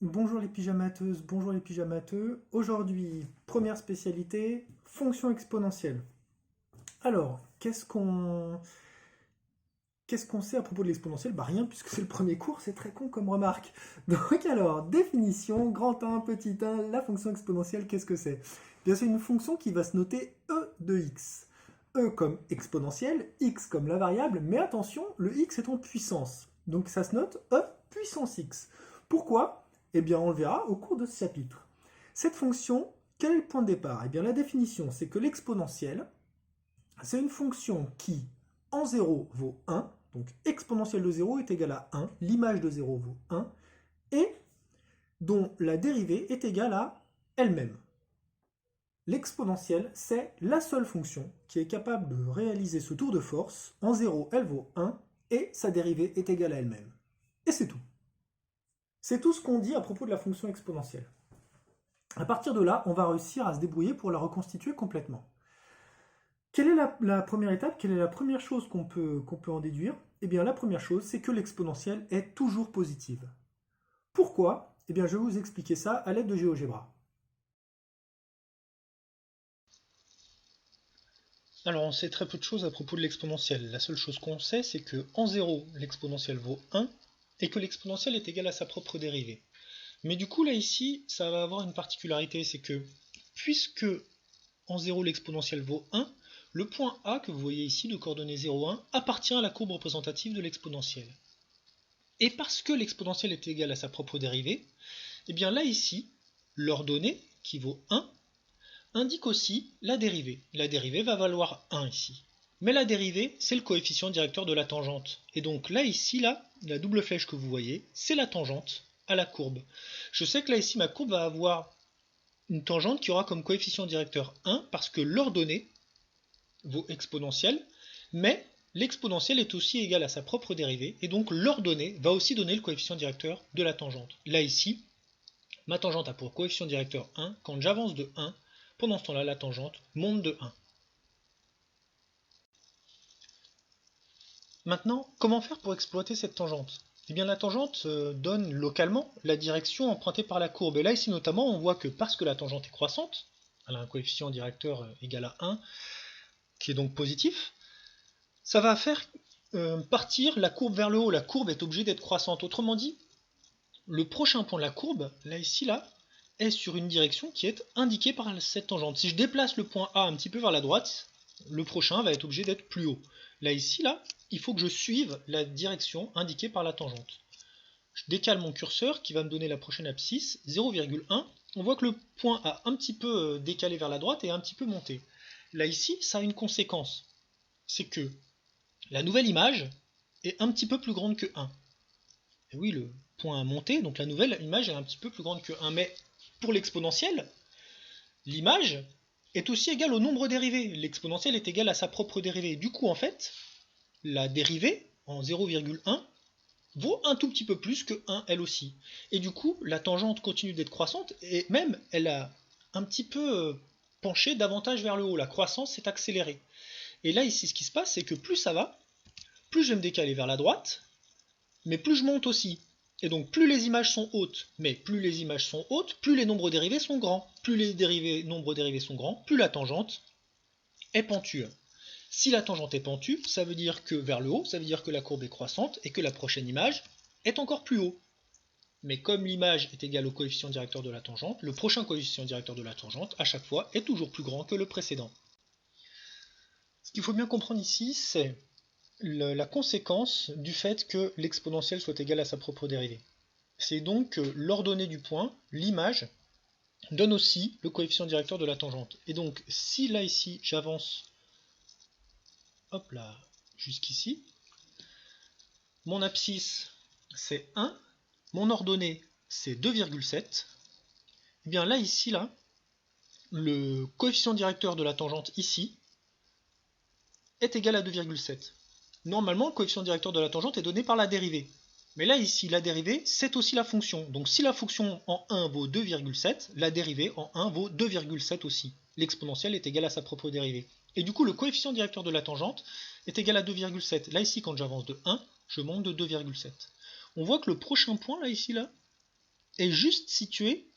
Bonjour les pyjamateuses, bonjour les pyjamateux. Aujourd'hui, première spécialité, fonction exponentielle. Alors, qu'est-ce qu'on sait à propos de l'exponentielle? Bah rien, puisque c'est le premier cours, c'est très con comme remarque. Donc alors, définition, grand 1, petit 1, la fonction exponentielle, qu'est-ce que c'est? Bien, c'est une fonction qui va se noter e de x. E comme exponentielle, x comme la variable, mais attention, le x est en puissance. Donc ça se note e puissance x. Pourquoi? Eh bien, on le verra au cours de ce chapitre. Cette fonction, quel est le point de départ? Eh bien, la définition, c'est que l'exponentielle, c'est une fonction qui, en 0, vaut 1, donc exponentielle de 0 est égale à 1, l'image de 0 vaut 1, et dont la dérivée est égale à elle-même. L'exponentielle, c'est la seule fonction qui est capable de réaliser ce tour de force. En 0, elle vaut 1, et sa dérivée est égale à elle-même. Et c'est tout. C'est tout ce qu'on dit à propos de la fonction exponentielle. À partir de là, on va réussir à se débrouiller pour la reconstituer complètement. Quelle est la première étape? Quelle est la première chose qu'on peut en déduire? Eh bien, la première chose, c'est que l'exponentielle est toujours positive. Pourquoi? Eh bien, je vais vous expliquer ça à l'aide de GeoGebra. Alors, on sait très peu de choses à propos de l'exponentielle. La seule chose qu'on sait, c'est que en 0, l'exponentielle vaut 1 et que l'exponentielle est égale à sa propre dérivée. Mais du coup, là, ici, ça va avoir une particularité, c'est que puisque en 0, l'exponentielle vaut 1, le point A que vous voyez ici de coordonnées 0, 1 appartient à la courbe représentative de l'exponentielle. Et parce que l'exponentielle est égale à sa propre dérivée, et bien là, ici, l'ordonnée, qui vaut 1, indique aussi la dérivée. La dérivée va valoir 1 ici. Mais la dérivée, c'est le coefficient directeur de la tangente. Et donc là, ici, là, la double flèche que vous voyez, c'est la tangente à la courbe. Je sais que là, ici, ma courbe va avoir une tangente qui aura comme coefficient directeur 1 parce que l'ordonnée vaut exponentielle, mais l'exponentielle est aussi égale à sa propre dérivée, et donc l'ordonnée va aussi donner le coefficient directeur de la tangente. Là, ici, ma tangente a pour coefficient directeur 1. Quand j'avance de 1, pendant ce temps-là, la tangente monte de 1. Maintenant, comment faire pour exploiter cette tangente? Eh bien, la tangente donne localement la direction empruntée par la courbe. Et là, ici notamment, on voit que parce que la tangente est croissante, elle a un coefficient directeur égal à 1, qui est donc positif, ça va faire partir la courbe vers le haut. La courbe est obligée d'être croissante. Autrement dit, le prochain point de la courbe, là, ici, là, est sur une direction qui est indiquée par cette tangente. Si je déplace le point A un petit peu vers la droite, le prochain va être obligé d'être plus haut. Là, ici, là, il faut que je suive la direction indiquée par la tangente. Je décale mon curseur qui va me donner la prochaine abscisse, 0,1. On voit que le point a un petit peu décalé vers la droite et un petit peu monté. Là, ici, ça a une conséquence. C'est que la nouvelle image est un petit peu plus grande que 1. Et oui, le point a monté, donc la nouvelle image est un petit peu plus grande que 1. Mais pour l'exponentielle, l'image est aussi égale au nombre dérivé. L'exponentielle est égale à sa propre dérivée. Du coup, en fait, la dérivée en 0,1 vaut un tout petit peu plus que 1 elle aussi. Et du coup, la tangente continue d'être croissante et même elle a un petit peu penché davantage vers le haut. La croissance s'est accélérée. Et là, ici, ce qui se passe, c'est que plus ça va, plus je vais me décaler vers la droite, mais plus je monte aussi. Et donc plus les images sont hautes, mais plus les images sont hautes, plus les nombres dérivés sont grands. Plus les nombres dérivés sont grands, plus la tangente est pentue. Si la tangente est pentue, ça veut dire que vers le haut, ça veut dire que la courbe est croissante et que la prochaine image est encore plus haut. Mais comme l'image est égale au coefficient directeur de la tangente, le prochain coefficient directeur de la tangente, à chaque fois, est toujours plus grand que le précédent. Ce qu'il faut bien comprendre ici, c'est la conséquence du fait que l'exponentielle soit égale à sa propre dérivée. C'est donc que l'ordonnée du point, l'image, donne aussi le coefficient directeur de la tangente. Et donc, si là, ici, j'avance, hop là, jusqu'ici, mon abscisse, c'est 1, mon ordonnée, c'est 2,7, et bien là, ici, là, le coefficient directeur de la tangente, ici, est égal à 2,7. Normalement, le coefficient directeur de la tangente est donné par la dérivée. Mais là, ici, la dérivée, c'est aussi la fonction. Donc si la fonction en 1 vaut 2,7, la dérivée en 1 vaut 2,7 aussi. L'exponentielle est égale à sa propre dérivée. Et du coup, le coefficient directeur de la tangente est égal à 2,7. Là, ici, quand j'avance de 1, je monte de 2,7. On voit que le prochain point, là, ici, là, est juste situé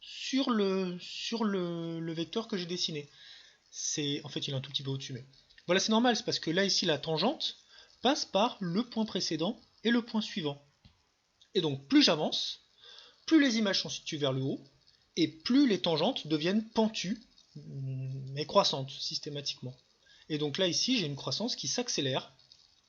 sur le vecteur que j'ai dessiné. En fait, il est un tout petit peu au-dessus, mais voilà, c'est normal, c'est parce que là, ici, la tangente passe par le point précédent et le point suivant. Et donc, plus j'avance, plus les images sont situées vers le haut, et plus les tangentes deviennent pentues, mais croissantes, systématiquement. Et donc là, ici, j'ai une croissance qui s'accélère.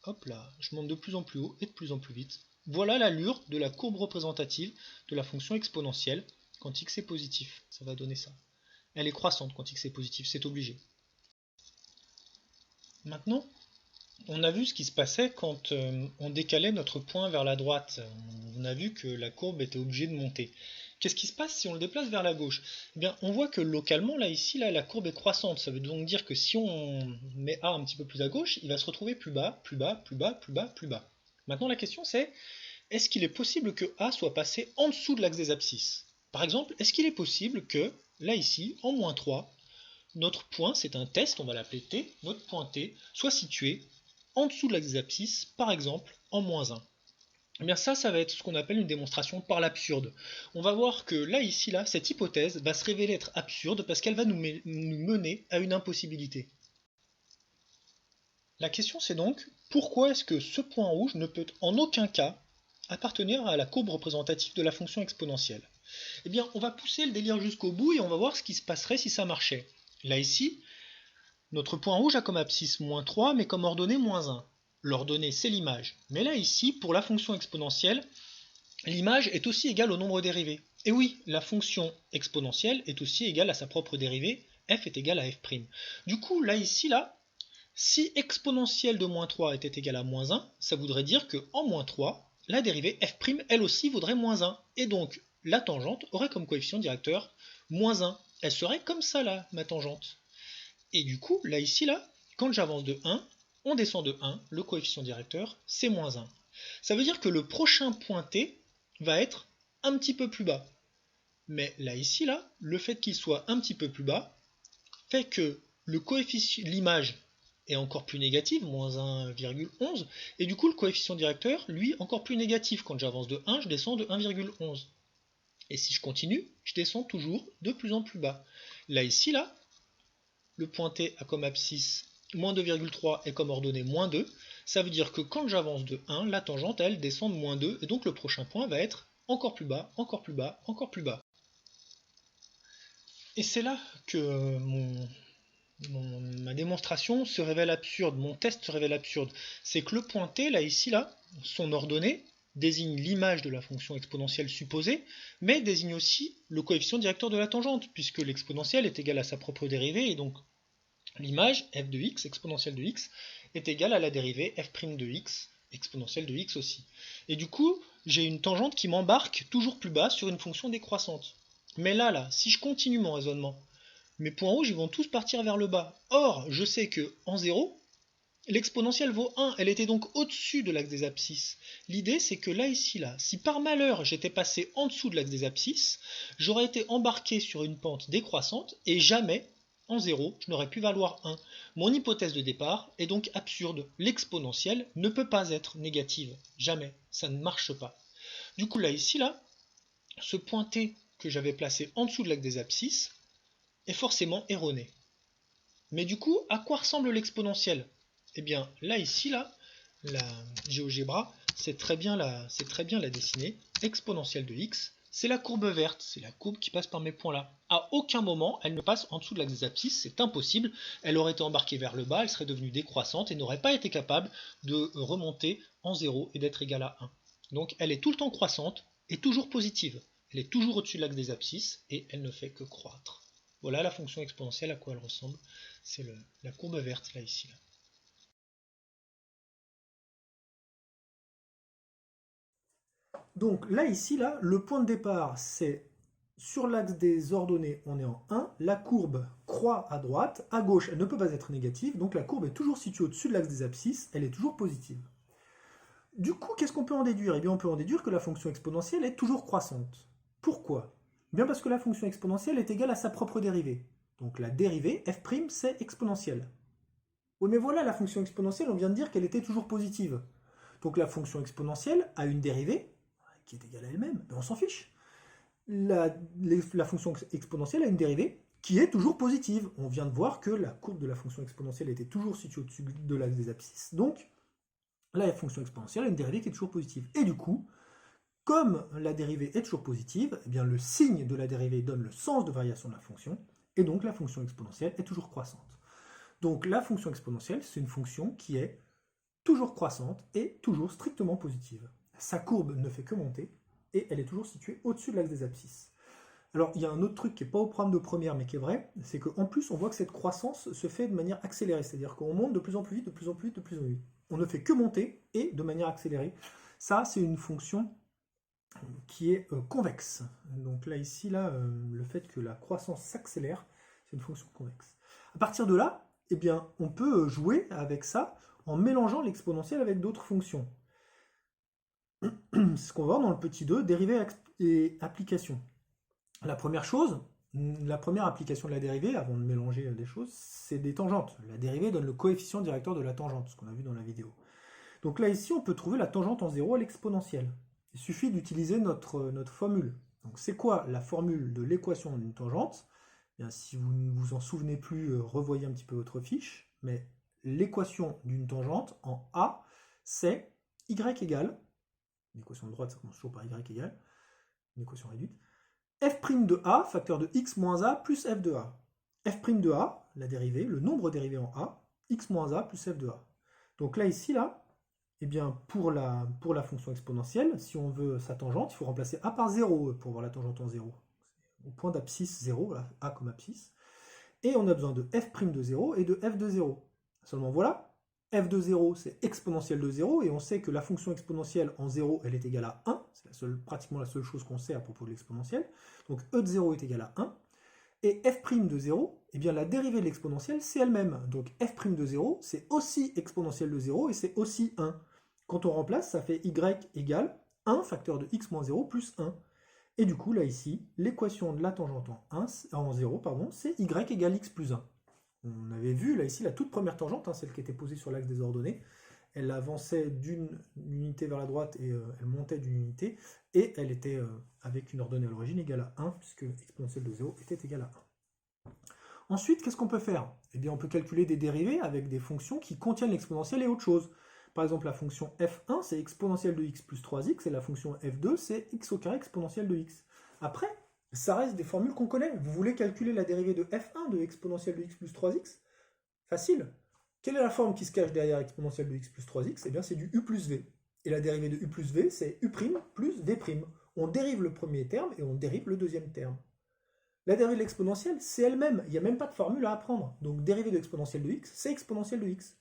Hop là, je monte de plus en plus haut et de plus en plus vite. Voilà l'allure de la courbe représentative de la fonction exponentielle quand x est positif. Ça va donner ça. Elle est croissante quand x est positif, c'est obligé. Maintenant, on a vu ce qui se passait quand on décalait notre point vers la droite. On a vu que la courbe était obligée de monter. Qu'est-ce qui se passe si on le déplace vers la gauche? Eh bien, on voit que localement, là, ici, là, la courbe est croissante. Ça veut donc dire que si on met A un petit peu plus à gauche, il va se retrouver plus bas, plus bas, plus bas, plus bas, plus bas. Maintenant, la question c'est, est-ce qu'il est possible que A soit passé en dessous de l'axe des abscisses? Par exemple, est-ce qu'il est possible que, là, ici, en moins 3, notre point, c'est un test, on va l'appeler T, notre point T, soit situé en dessous de l'axe des abscisses, par exemple, en moins 1? Eh bien ça va être ce qu'on appelle une démonstration par l'absurde. On va voir que là, ici, là, cette hypothèse va se révéler être absurde parce qu'elle va nous mener à une impossibilité. La question c'est donc, pourquoi est-ce que ce point rouge ne peut en aucun cas appartenir à la courbe représentative de la fonction exponentielle? Eh bien, on va pousser le délire jusqu'au bout et on va voir ce qui se passerait si ça marchait. Là, ici, notre point rouge a comme abscisse moins 3, mais comme ordonnée moins 1. L'ordonnée, c'est l'image. Mais là, ici, pour la fonction exponentielle, l'image est aussi égale au nombre dérivé. Et oui, la fonction exponentielle est aussi égale à sa propre dérivée, f est égal à f'. Du coup, là, ici, là, si exponentielle de moins 3 était égale à moins 1, ça voudrait dire que en moins 3, la dérivée f', elle aussi, vaudrait moins 1. Et donc, la tangente aurait comme coefficient directeur moins 1. Elle serait comme ça, là, ma tangente. Et du coup, là, ici, là, quand j'avance de 1, on descend de 1, le coefficient directeur, c'est moins 1. Ça veut dire que le prochain point T va être un petit peu plus bas. Mais là, ici, là, le fait qu'il soit un petit peu plus bas fait que le coefficient, l'image est encore plus négative, moins 1,11, et du coup, le coefficient directeur, lui, encore plus négatif. Quand j'avance de 1, je descends de 1,11. Et si je continue, je descends toujours de plus en plus bas. Là, ici, là, le point T a comme abscisse moins 2,3 et comme ordonnée moins 2, ça veut dire que quand j'avance de 1, la tangente, elle, descend de moins 2, et donc le prochain point va être encore plus bas, encore plus bas, encore plus bas. Et c'est là que ma démonstration se révèle absurde, mon test se révèle absurde. C'est que le point T, là, ici, là, son ordonnée désigne l'image de la fonction exponentielle supposée, mais désigne aussi le coefficient directeur de la tangente, puisque l'exponentielle est égale à sa propre dérivée, et donc l'image f de x, exponentielle de x, est égale à la dérivée f' de x, exponentielle de x aussi. Et du coup, j'ai une tangente qui m'embarque toujours plus bas sur une fonction décroissante. Mais là, si je continue mon raisonnement, mes points rouges ils vont tous partir vers le bas. Or, je sais que en 0, l'exponentielle vaut 1, elle était donc au-dessus de l'axe des abscisses. L'idée c'est que là, ici, là, si par malheur j'étais passé en dessous de l'axe des abscisses, j'aurais été embarqué sur une pente décroissante et jamais, en 0, je n'aurais pu valoir 1. Mon hypothèse de départ est donc absurde. L'exponentielle ne peut pas être négative. Jamais. Ça ne marche pas. Du coup, là, ici, là, ce point T que j'avais placé en dessous de l'axe des abscisses est forcément erroné. Mais du coup, à quoi ressemble l'exponentielle? Eh bien, là, ici, là, la GeoGebra, c'est très bien la dessiner. Exponentielle de x, c'est la courbe verte, c'est la courbe qui passe par mes points là. À aucun moment, elle ne passe en dessous de l'axe des abscisses, c'est impossible. Elle aurait été embarquée vers le bas, elle serait devenue décroissante et n'aurait pas été capable de remonter en 0 et d'être égale à 1. Donc, elle est tout le temps croissante et toujours positive. Elle est toujours au-dessus de l'axe des abscisses et elle ne fait que croître. Voilà la fonction exponentielle, à quoi elle ressemble. C'est la courbe verte, là, ici. Là. Donc là, ici, là, le point de départ, c'est sur l'axe des ordonnées, on est en 1. La courbe croît à droite. À gauche, elle ne peut pas être négative. Donc la courbe est toujours située au-dessus de l'axe des abscisses. Elle est toujours positive. Du coup, qu'est-ce qu'on peut en déduire? Eh bien, on peut en déduire que la fonction exponentielle est toujours croissante. Pourquoi? Bien parce que la fonction exponentielle est égale à sa propre dérivée. Donc la dérivée, f', c'est exponentielle. Oui, mais voilà, la fonction exponentielle, on vient de dire qu'elle était toujours positive. Donc la fonction exponentielle a une dérivée qui est égale à elle-même, mais on s'en fiche. la fonction exponentielle a une dérivée qui est toujours positive. On vient de voir que la courbe de la fonction exponentielle était toujours située au-dessus de l'axe des abscisses. Donc, la fonction exponentielle a une dérivée qui est toujours positive. Et du coup, comme la dérivée est toujours positive, eh bien le signe de la dérivée donne le sens de variation de la fonction, et donc la fonction exponentielle est toujours croissante. Donc la fonction exponentielle, c'est une fonction qui est toujours croissante et toujours strictement positive. Sa courbe ne fait que monter, et elle est toujours située au-dessus de l'axe des abscisses. Alors, il y a un autre truc qui n'est pas au programme de première, mais qui est vrai, c'est qu'en plus, on voit que cette croissance se fait de manière accélérée, c'est-à-dire qu'on monte de plus en plus vite, de plus en plus vite, de plus en plus vite. On ne fait que monter, et de manière accélérée. Ça, c'est une fonction qui est convexe. Donc là, ici, le fait que la croissance s'accélère, c'est une fonction convexe. À partir de là, eh bien, on peut jouer avec ça en mélangeant l'exponentielle avec d'autres fonctions. C'est ce qu'on va voir dans le petit 2, dérivée et application. La première chose, la première application de la dérivée, avant de mélanger des choses, c'est des tangentes. La dérivée donne le coefficient directeur de la tangente, ce qu'on a vu dans la vidéo. Donc là, ici, on peut trouver la tangente en 0 à l'exponentielle. Il suffit d'utiliser notre formule. Donc c'est quoi la formule de l'équation d'une tangente? Bien, si vous ne vous en souvenez plus, revoyez un petit peu votre fiche. Mais l'équation d'une tangente en A, c'est y égale, l'équation de droite, ça commence toujours par y égale, une équation réduite, f' de a, facteur de x moins a, plus f de a. F' de a, la dérivée, le nombre dérivé en a, x moins a plus f de a. Donc là, ici, eh bien, pour la fonction exponentielle, si on veut sa tangente, il faut remplacer a par 0 pour voir la tangente en 0. Au point d'abscisse 0, voilà, a comme abscisse. Et on a besoin de f' de 0 et de f de 0. Seulement voilà, f de 0, c'est exponentielle de 0, et on sait que la fonction exponentielle en 0, elle est égale à 1. C'est pratiquement la seule chose qu'on sait à propos de l'exponentielle. Donc e de 0 est égal à 1. Et f' de 0, eh bien la dérivée de l'exponentielle, c'est elle-même. Donc f' de 0, c'est aussi exponentielle de 0, et c'est aussi 1. Quand on remplace, ça fait y égale 1 facteur de x moins 0 plus 1. Et du coup, là, ici, l'équation de la tangente en 0, c'est y égale x plus 1. On avait vu, là, ici, la toute première tangente, celle qui était posée sur l'axe des ordonnées. Elle avançait d'une unité vers la droite et elle montait d'une unité. Et elle était avec une ordonnée à l'origine égale à 1, puisque exponentielle de 0 était égale à 1. Ensuite, qu'est-ce qu'on peut faire? Eh bien, on peut calculer des dérivées avec des fonctions qui contiennent l'exponentielle et autre chose. Par exemple, la fonction f1, c'est exponentielle de x plus 3x, et la fonction f2, c'est x au carré exponentielle de x. Après, ça reste des formules qu'on connaît. Vous voulez calculer la dérivée de f1 de exponentielle de x plus 3x? Facile. Quelle est la forme qui se cache derrière exponentielle de x plus 3x? Eh bien, c'est du u plus v. Et la dérivée de u plus v, c'est u' plus v'. On dérive le premier terme et on dérive le deuxième terme. La dérivée de l'exponentielle, c'est elle-même. Il n'y a même pas de formule à apprendre. Donc, dérivée de exponentielle de x, c'est exponentielle de x.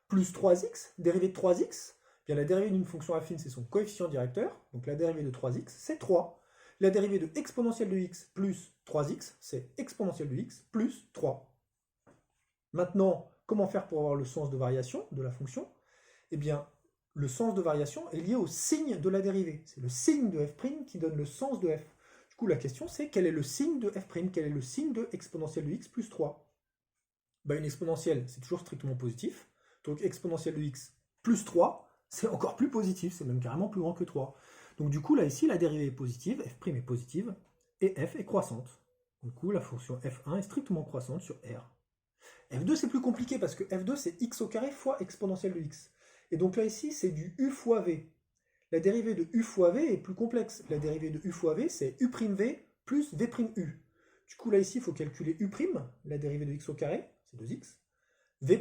Plus 3x, dérivée de 3x, bien la dérivée d'une fonction affine, c'est son coefficient directeur. Donc, la dérivée de 3x, c'est 3. La dérivée de exponentielle de x plus 3x, c'est exponentielle de x plus 3. Maintenant, comment faire pour avoir le sens de variation de la fonction? Eh bien, le sens de variation est lié au signe de la dérivée. C'est le signe de f' qui donne le sens de f. Du coup, la question, c'est quel est le signe de f'? Quel est le signe de exponentielle de x plus 3? Une exponentielle, c'est toujours strictement positif. Donc, exponentielle de x plus 3, c'est encore plus positif. C'est même carrément plus grand que 3. Donc, du coup, là, ici, la dérivée est positive, f' est positive, et f est croissante. Du coup, la fonction f1 est strictement croissante sur R. F2, c'est plus compliqué parce que F2, c'est x au carré fois exponentielle de x. Et donc là, ici, c'est du u fois v. La dérivée de u fois v est plus complexe. La dérivée de u fois v, c'est u'v plus v'u. Du coup, là, ici, il faut calculer u', la dérivée de x au carré, c'est 2x. V',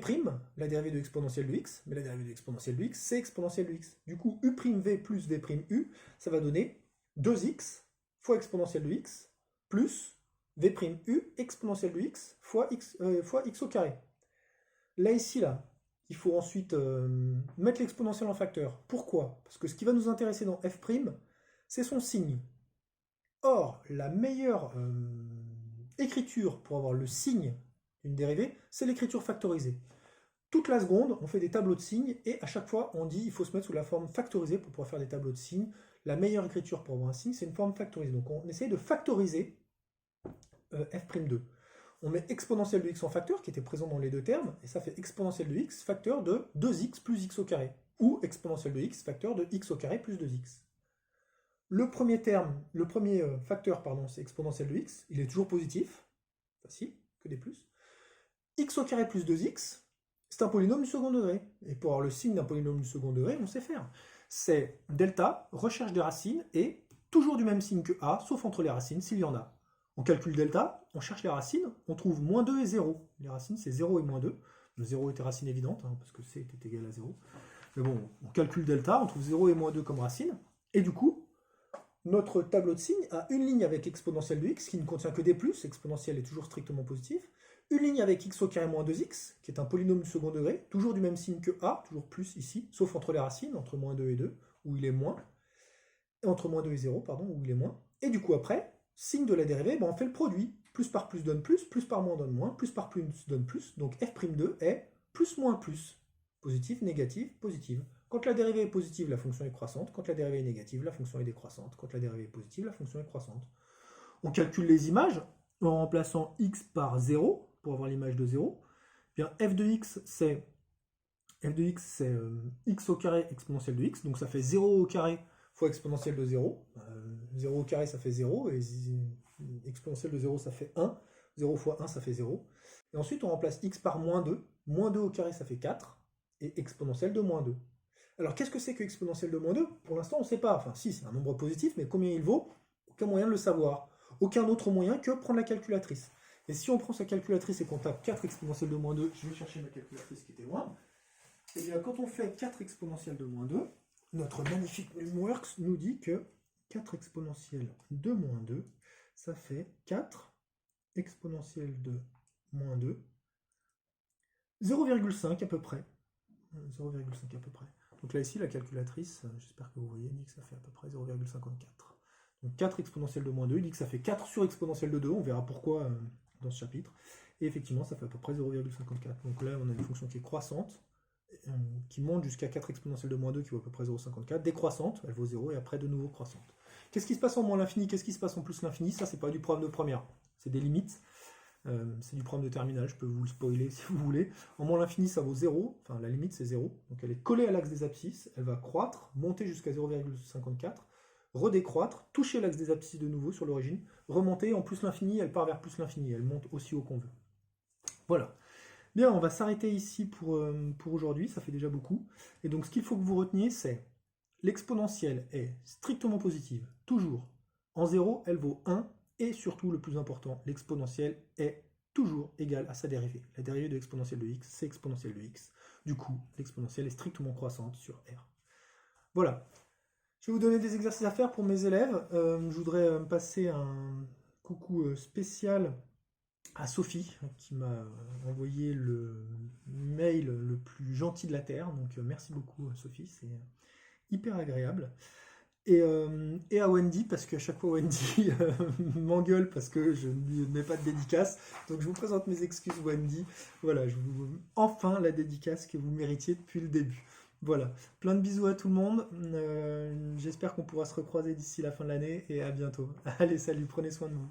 la dérivée de exponentielle de x, mais la dérivée de exponentielle de x, c'est exponentielle de x. Du coup, u'v plus v'u, ça va donner 2x fois exponentielle de x plus v'u exponentielle de x fois x au carré. Là, ici, il faut ensuite mettre l'exponentielle en facteur. Pourquoi? Parce que ce qui va nous intéresser dans f', c'est son signe. Or, la meilleure écriture pour avoir le signe d'une dérivée, c'est l'écriture factorisée. Toute la seconde, on fait des tableaux de signes, et à chaque fois, on dit qu'il faut se mettre sous la forme factorisée pour pouvoir faire des tableaux de signes. La meilleure écriture pour avoir un signe, c'est une forme factorisée. Donc, on essaye de factoriser f'2. On met exponentielle de x en facteur, qui était présent dans les deux termes, et ça fait exponentielle de x facteur de 2x plus x au carré, ou exponentielle de x facteur de x au carré plus 2x. Le premier terme, le premier facteur, pardon, c'est exponentielle de x, il est toujours positif, facile, que des plus. X au carré plus 2x, c'est un polynôme du second degré. Et pour avoir le signe d'un polynôme du second degré, on sait faire. C'est delta, recherche des racines, et toujours du même signe que a, sauf entre les racines, s'il y en a. On calcule delta, on cherche les racines, on trouve moins 2 et 0. Les racines, c'est 0 et moins 2. Le 0 était racine évidente, hein, parce que c était égal à 0. Mais bon, on calcule delta, on trouve 0 et moins 2 comme racine, et du coup, notre tableau de signes a une ligne avec exponentielle de x, qui ne contient que des plus, exponentielle est toujours strictement positif, une ligne avec x au carré moins 2x, qui est un polynôme du second degré, toujours du même signe que a, toujours plus ici, sauf entre les racines, entre moins 2 et 2, où il est moins, et entre moins 2 et 0, pardon, où il est moins. Et du coup après, signe de la dérivée, ben on fait le produit. Plus par plus donne plus par moins donne moins, plus par plus donne plus, donc f'2 est plus moins plus. Positif, négatif, positive. Quand la dérivée est positive, la fonction est croissante. Quand la dérivée est négative, la fonction est décroissante. Quand la dérivée est positive, la fonction est croissante. On calcule les images en remplaçant x par 0 pour avoir l'image de 0. Bien, f de x, c'est x au carré exponentielle de x. Donc ça fait 0 au carré fois exponentielle de 0. 0 au carré, ça fait 0. Et exponentielle de 0, ça fait 1. 0 fois 1, ça fait 0. Et ensuite, on remplace x par moins 2. Moins 2 au carré, ça fait 4. Et exponentielle de moins 2. Alors, qu'est-ce que c'est que exponentielle de moins 2? Pour l'instant, on ne sait pas. Enfin, si, c'est un nombre positif, mais combien il vaut? Aucun moyen de le savoir. Aucun autre moyen que prendre la calculatrice. Et si on prend sa calculatrice et qu'on tape 4 exponentielle de moins 2, je vais chercher ma calculatrice qui était loin, et bien quand on fait 4 exponentielle de moins 2, notre magnifique Memoworks nous dit que 4 exponentielle de moins 2, ça fait 4 exponentielle de moins 2, 0,5 à peu près. 0,5 à peu près. Donc là ici, la calculatrice, j'espère que vous voyez, dit que ça fait à peu près 0,54. Donc 4 exponentielle de moins 2, il dit que ça fait 4 sur exponentielle de 2, on verra pourquoi dans ce chapitre. Et effectivement, ça fait à peu près 0,54. Donc là, on a une fonction qui est croissante, qui monte jusqu'à 4 exponentielle de moins 2, qui vaut à peu près 0,54, décroissante, elle vaut 0, et après de nouveau croissante. Qu'est-ce qui se passe en moins l'infini? Qu'est-ce qui se passe en plus l'infini? Ça, c'est pas du problème de première, c'est des limites. C'est du problème de terminale, je peux vous le spoiler si vous voulez. En moins l'infini, ça vaut 0, enfin la limite c'est 0, donc elle est collée à l'axe des abscisses, elle va croître, monter jusqu'à 0,54, redécroître, toucher l'axe des abscisses de nouveau sur l'origine, remonter, en plus l'infini, elle part vers plus l'infini, elle monte aussi haut qu'on veut. Voilà. Bien, on va s'arrêter ici pour aujourd'hui, ça fait déjà beaucoup. Et donc ce qu'il faut que vous reteniez, c'est l'exponentielle est strictement positive, toujours. En 0, elle vaut 1, et surtout, le plus important, l'exponentielle est toujours égale à sa dérivée. La dérivée de l'exponentielle de x, c'est exponentielle de x. Du coup, l'exponentielle est strictement croissante sur R. Voilà. Je vais vous donner des exercices à faire pour mes élèves. Je voudrais passer un coucou spécial à Sophie, qui m'a envoyé le mail le plus gentil de la Terre. Donc merci beaucoup Sophie, c'est hyper agréable. Et à Wendy, parce qu'à chaque fois Wendy m'engueule parce que je ne mets pas de dédicace. Donc je vous présente mes excuses Wendy. Voilà, je vous enfin la dédicace que vous méritiez depuis le début. Voilà, plein de bisous à tout le monde. J'espère qu'on pourra se recroiser d'ici la fin de l'année et à bientôt. Allez, salut, prenez soin de vous.